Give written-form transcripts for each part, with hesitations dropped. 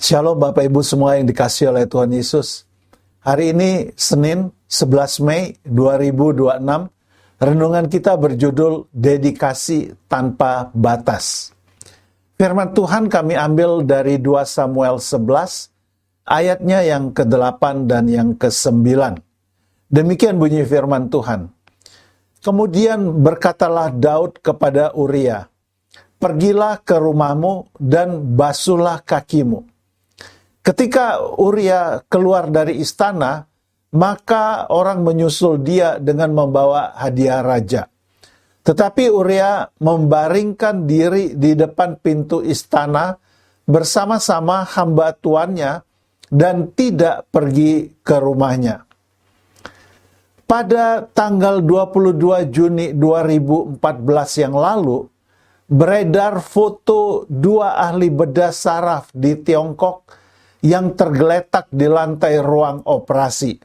Shalom Bapak Ibu semua yang dikasihi oleh Tuhan Yesus. Hari ini Senin 11 Mei 2026. Renungan kita berjudul Dedikasi Tanpa Batas. Firman Tuhan kami ambil dari 2 Samuel 11, ayatnya yang ke-8 dan yang ke-9. Demikian bunyi firman Tuhan. Kemudian berkatalah Daud kepada Uria, "Pergilah ke rumahmu dan basuhlah kakimu." Ketika Uria keluar dari istana, maka orang menyusul dia dengan membawa hadiah raja. Tetapi Uria membaringkan diri di depan pintu istana bersama-sama hamba tuannya dan tidak pergi ke rumahnya. Pada tanggal 22 Juni 2014 yang lalu, beredar foto dua ahli bedah saraf di Tiongkok yang tergeletak di lantai ruang operasi.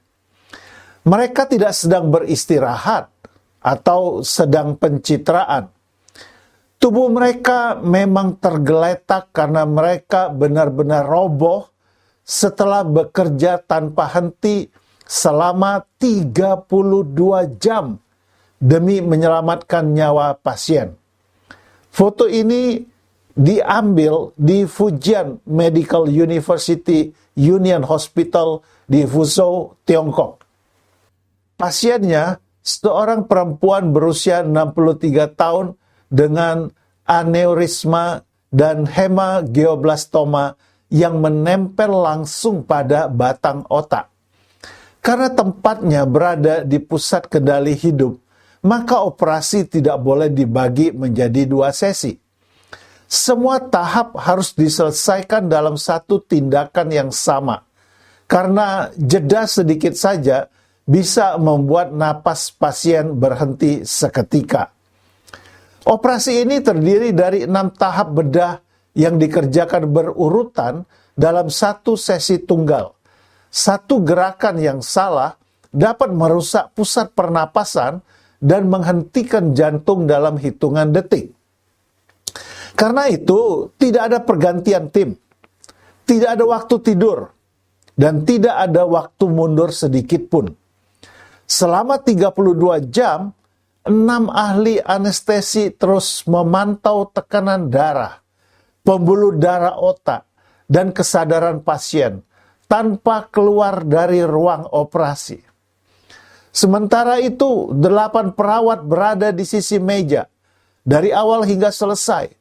Mereka tidak sedang beristirahat atau sedang pencitraan. Tubuh mereka memang tergeletak karena mereka benar-benar roboh setelah bekerja tanpa henti selama 32 jam demi menyelamatkan nyawa pasien. Foto ini diambil di Fujian Medical University Union Hospital di Fuzhou, Tiongkok. Pasiennya seorang perempuan berusia 63 tahun dengan aneurisma dan hemangioblastoma yang menempel langsung pada batang otak. Karena tempatnya berada di pusat kendali hidup, maka operasi tidak boleh dibagi menjadi dua sesi. Semua tahap harus diselesaikan dalam satu tindakan yang sama, karena jeda sedikit saja bisa membuat napas pasien berhenti seketika. Operasi ini terdiri dari 6 tahap bedah yang dikerjakan berurutan dalam satu sesi tunggal. Satu gerakan yang salah dapat merusak pusat pernapasan dan menghentikan jantung dalam hitungan detik. Karena itu, tidak ada pergantian tim, tidak ada waktu tidur, dan tidak ada waktu mundur sedikit pun. Selama 32 jam, 6 ahli anestesi terus memantau tekanan darah, pembuluh darah otak, dan kesadaran pasien tanpa keluar dari ruang operasi. Sementara itu, 8 perawat berada di sisi meja, dari awal hingga selesai,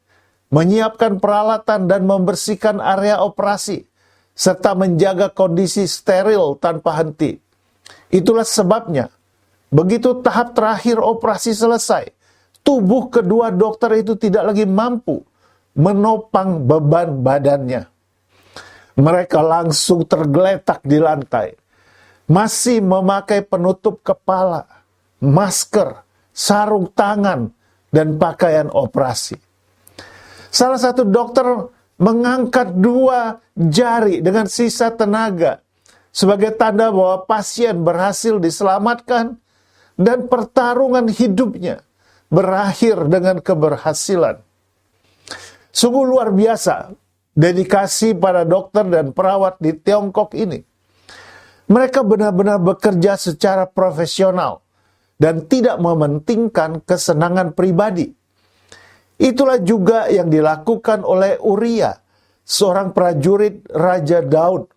menyiapkan peralatan dan membersihkan area operasi, serta menjaga kondisi steril tanpa henti. Itulah sebabnya, begitu tahap terakhir operasi selesai, tubuh kedua dokter itu tidak lagi mampu menopang beban badannya. Mereka langsung tergeletak di lantai, masih memakai penutup kepala, masker, sarung tangan, dan pakaian operasi. Salah satu dokter mengangkat 2 jari dengan sisa tenaga sebagai tanda bahwa pasien berhasil diselamatkan dan pertarungan hidupnya berakhir dengan keberhasilan. Sungguh luar biasa dedikasi para dokter dan perawat di Tiongkok ini. Mereka benar-benar bekerja secara profesional dan tidak mementingkan kesenangan pribadi. Itulah juga yang dilakukan oleh Uria, seorang prajurit Raja Daud.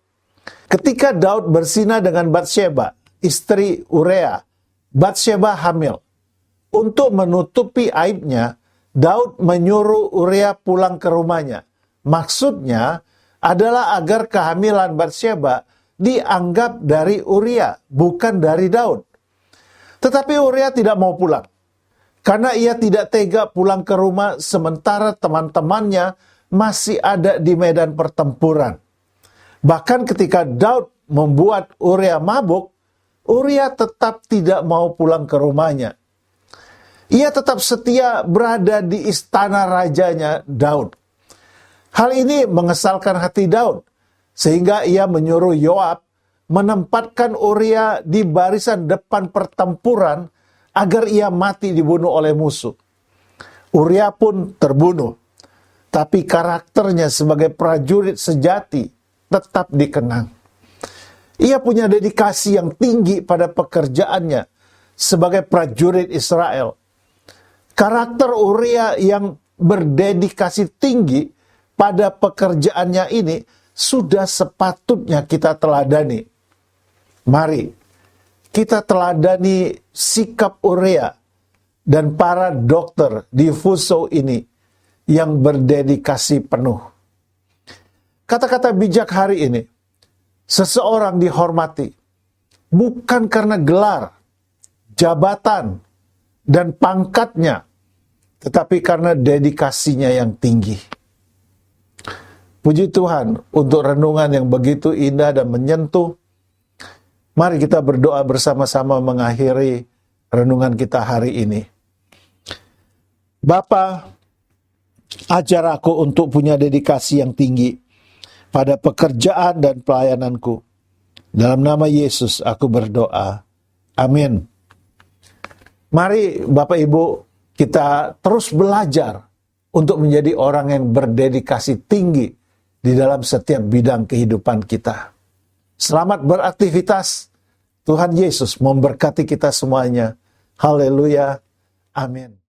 Ketika Daud berzina dengan Batsheba, istri Uria, Batsheba hamil. Untuk menutupi aibnya, Daud menyuruh Uria pulang ke rumahnya. Maksudnya adalah agar kehamilan Batsheba dianggap dari Uria, bukan dari Daud. Tetapi Uria tidak mau pulang, karena ia tidak tega pulang ke rumah sementara teman-temannya masih ada di medan pertempuran. Bahkan ketika Daud membuat Uria mabuk, Uria tetap tidak mau pulang ke rumahnya. Ia tetap setia berada di istana rajanya Daud. Hal ini mengesalkan hati Daud, sehingga ia menyuruh Yoab menempatkan Uria di barisan depan pertempuran agar ia mati dibunuh oleh musuh. Uria pun terbunuh. Tapi karakternya sebagai prajurit sejati tetap dikenang. Ia punya dedikasi yang tinggi pada pekerjaannya sebagai prajurit Israel. Karakter Uria yang berdedikasi tinggi pada pekerjaannya ini sudah sepatutnya kita teladani. Mari kita teladani sikap Uria dan para dokter di Fuso ini yang berdedikasi penuh. Kata-kata bijak hari ini, seseorang dihormati bukan karena gelar, jabatan, dan pangkatnya, tetapi karena dedikasinya yang tinggi. Puji Tuhan untuk renungan yang begitu indah dan menyentuh. Mari kita berdoa bersama-sama mengakhiri renungan kita hari ini. Bapa, ajar aku untuk punya dedikasi yang tinggi pada pekerjaan dan pelayananku. Dalam nama Yesus aku berdoa. Amin. Mari Bapak Ibu kita terus belajar untuk menjadi orang yang berdedikasi tinggi di dalam setiap bidang kehidupan kita. Selamat beraktivitas. Tuhan Yesus memberkati kita semuanya. Haleluya. Amin.